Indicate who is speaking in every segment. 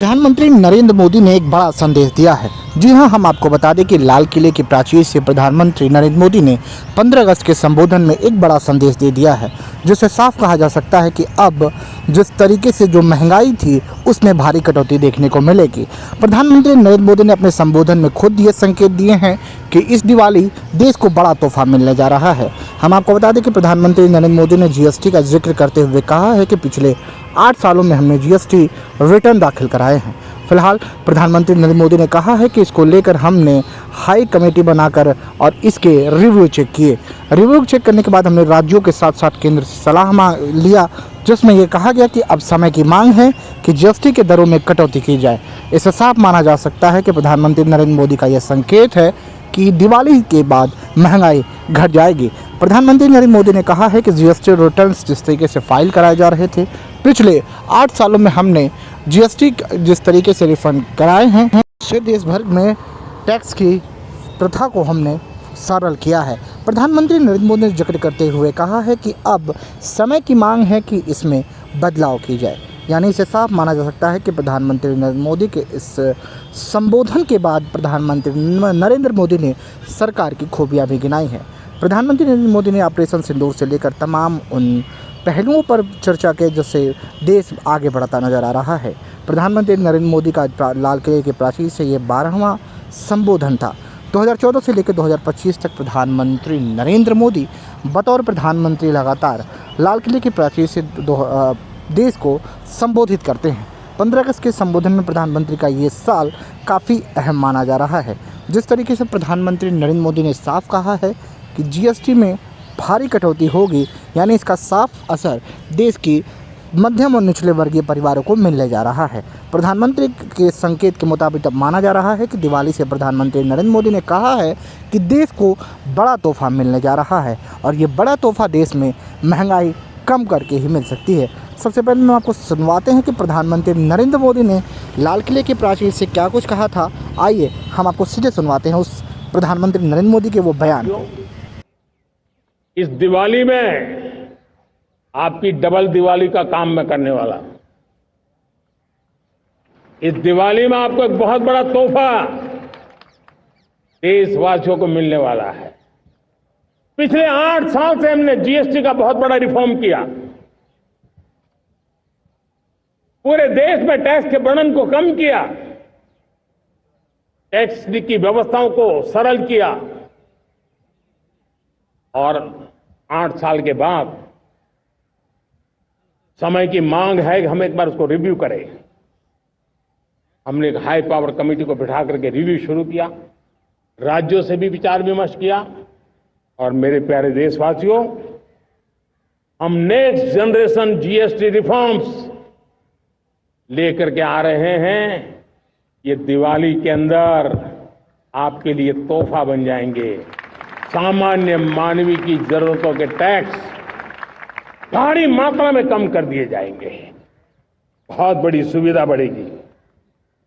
Speaker 1: प्रधानमंत्री नरेंद्र मोदी ने एक बड़ा संदेश दिया है। जी हां, हम आपको बता दें कि लाल किले की प्राचीर से प्रधानमंत्री नरेंद्र मोदी ने 15 अगस्त के संबोधन में एक बड़ा संदेश दे दिया है, जिससे साफ कहा जा सकता है कि अब जिस तरीके से जो महंगाई थी उसमें भारी कटौती देखने को मिलेगी। प्रधानमंत्री नरेंद्र मोदी ने अपने संबोधन में खुद ये संकेत दिए हैं कि इस दिवाली देश को बड़ा तोहफा मिलने जा रहा है। हम आपको बता दें कि प्रधानमंत्री नरेंद्र मोदी ने जीएसटी का जिक्र करते हुए कहा है कि पिछले 8 सालों में हमने जीएसटी रिटर्न दाखिल कराए हैं। फिलहाल प्रधानमंत्री नरेंद्र मोदी ने कहा है कि इसको लेकर हमने हाई कमेटी बनाकर और इसके रिव्यू चेक किए। रिव्यू चेक करने के बाद हमने राज्यों के साथ साथ केंद्र से सलाह लिया, जिसमें यह कहा गया कि अब समय की मांग है कि जीएसटी के दरों में कटौती की जाए। इससे साफ माना जा सकता है कि प्रधानमंत्री नरेंद्र मोदी का यह संकेत है कि दिवाली के बाद महंगाई घट जाएगी। प्रधानमंत्री नरेंद्र मोदी ने कहा है कि जीएसटी रिटर्न्स जिस तरीके से फाइल कराए जा रहे थे, पिछले 8 सालों में हमने जीएसटी जिस तरीके से रिफंड कराए हैं, उससे देश भर में टैक्स की प्रथा को हमने सरल किया है। प्रधानमंत्री नरेंद्र मोदी ने जिक्र करते हुए कहा है कि अब समय की मांग है कि इसमें बदलाव की जाए। यानी इसे साफ माना जा सकता है कि प्रधानमंत्री नरेंद्र मोदी के इस संबोधन के बाद प्रधानमंत्री नरेंद्र मोदी ने सरकार की खूबियाँ भी गिनाई हैं। प्रधानमंत्री नरेंद्र मोदी ने ऑपरेशन सिंदूर से लेकर तमाम उन पहलुओं पर चर्चा के जिससे देश आगे बढ़ता नजर आ रहा है। प्रधानमंत्री नरेंद्र मोदी का लाल किले के प्राचीर से ये 12वां संबोधन था। 2014 से लेकर 2025 तक प्रधानमंत्री नरेंद्र मोदी बतौर प्रधानमंत्री लगातार लाल किले के प्राचीर से देश को संबोधित करते हैं। 15 अगस्त के संबोधन में प्रधानमंत्री का ये साल काफ़ी अहम माना जा रहा है। जिस तरीके से प्रधानमंत्री नरेंद्र मोदी ने साफ कहा है कि जीएसटी में भारी कटौती होगी, यानी इसका साफ असर देश की मध्यम और निचले वर्गीय परिवारों को मिलने जा रहा है। प्रधानमंत्री के संकेत के मुताबिक अब माना जा रहा है कि दिवाली से प्रधानमंत्री नरेंद्र मोदी ने कहा है कि देश को बड़ा तोहफा मिलने जा रहा है और ये बड़ा तोहफा देश में महंगाई कम करके ही मिल सकती है। सबसे पहले हम आपको सुनवाते हैं कि प्रधानमंत्री नरेंद्र मोदी ने लाल किले के प्राचीर से क्या कुछ कहा था। आइए हम आपको सीधे सुनवाते हैं उस प्रधानमंत्री नरेंद्र मोदी के वो बयान को।
Speaker 2: इस दिवाली में आपकी डबल दिवाली का काम मैं करने वाला हूं। इस दिवाली में आपको एक बहुत बड़ा तोहफा देशवासियों को मिलने वाला है। पिछले 8 साल से हमने जीएसटी का बहुत बड़ा रिफॉर्म किया। पूरे देश में टैक्स के बर्डन को कम किया, टैक्स की व्यवस्थाओं को सरल किया और 8 साल के बाद समय की मांग है कि हम एक बार उसको रिव्यू करें। हमने एक हाई पावर कमेटी को बिठा करके रिव्यू शुरू किया, राज्यों से भी विचार विमर्श किया और मेरे प्यारे देशवासियों, हम नेक्स्ट जनरेशन जीएसटी रिफॉर्म्स लेकर के आ रहे हैं। ये दिवाली के अंदर आपके लिए तोहफा बन जाएंगे। सामान्य मानवीय की जरूरतों के टैक्स भारी मात्रा में कम कर दिए जाएंगे। बहुत बड़ी सुविधा बढ़ेगी।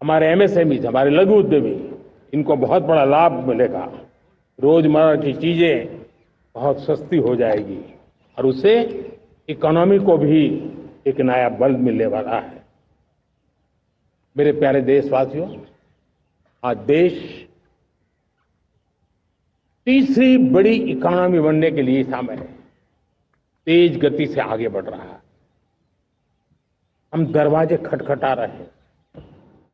Speaker 2: हमारे एमएसएमई, हमारे लघु उद्यमी, इनको बहुत बड़ा लाभ मिलेगा। रोजमर्रा की चीजें बहुत सस्ती हो जाएगी और उससे इकोनॉमी को भी एक नया बल मिलने वाला है। मेरे प्यारे देशवासियों, आज देश तीसरी बड़ी इकोनॉमी बनने के लिए समय है, तेज गति से आगे बढ़ रहा है। हम दरवाजे खटखटा रहे हैं।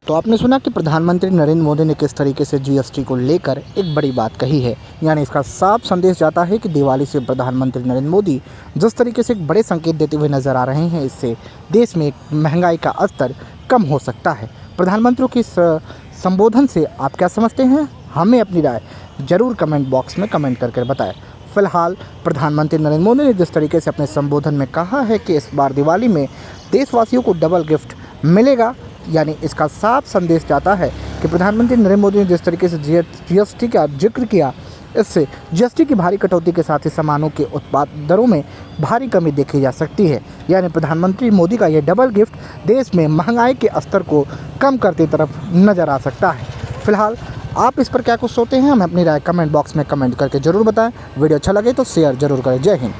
Speaker 1: तो आपने सुना कि प्रधानमंत्री नरेंद्र मोदी ने किस तरीके से जीएसटी को लेकर एक बड़ी बात कही है। यानी इसका साफ संदेश जाता है कि दिवाली से प्रधानमंत्री नरेंद्र मोदी जिस तरीके से एक बड़े संकेत देते हुए नजर आ रहे हैं, इससे देश में महंगाई का स्तर कम हो सकता है। प्रधानमंत्री के इस संबोधन से आप क्या समझते हैं? हमें अपनी राय जरूर कमेंट बॉक्स में कमेंट करके बताएं। फिलहाल प्रधानमंत्री नरेंद्र मोदी ने जिस तरीके से अपने संबोधन में कहा है कि इस बार दिवाली में देशवासियों को डबल गिफ्ट मिलेगा, यानी इसका साफ संदेश जाता है कि प्रधानमंत्री नरेंद्र मोदी ने जिस तरीके से जीएसटी का जिक्र किया, इससे जीएसटी की भारी कटौती के साथ ही सामानों के उत्पाद दरों में भारी कमी देखी जा सकती है। यानी प्रधानमंत्री मोदी का यह डबल गिफ्ट देश में महंगाई के स्तर को कम करते तरफ नज़र आ सकता है। फिलहाल आप इस पर क्या कुछ सोचते हैं? हमें अपनी राय कमेंट बॉक्स में कमेंट करके ज़रूर बताएं। वीडियो अच्छा लगे तो शेयर जरूर करें। जय हिंद।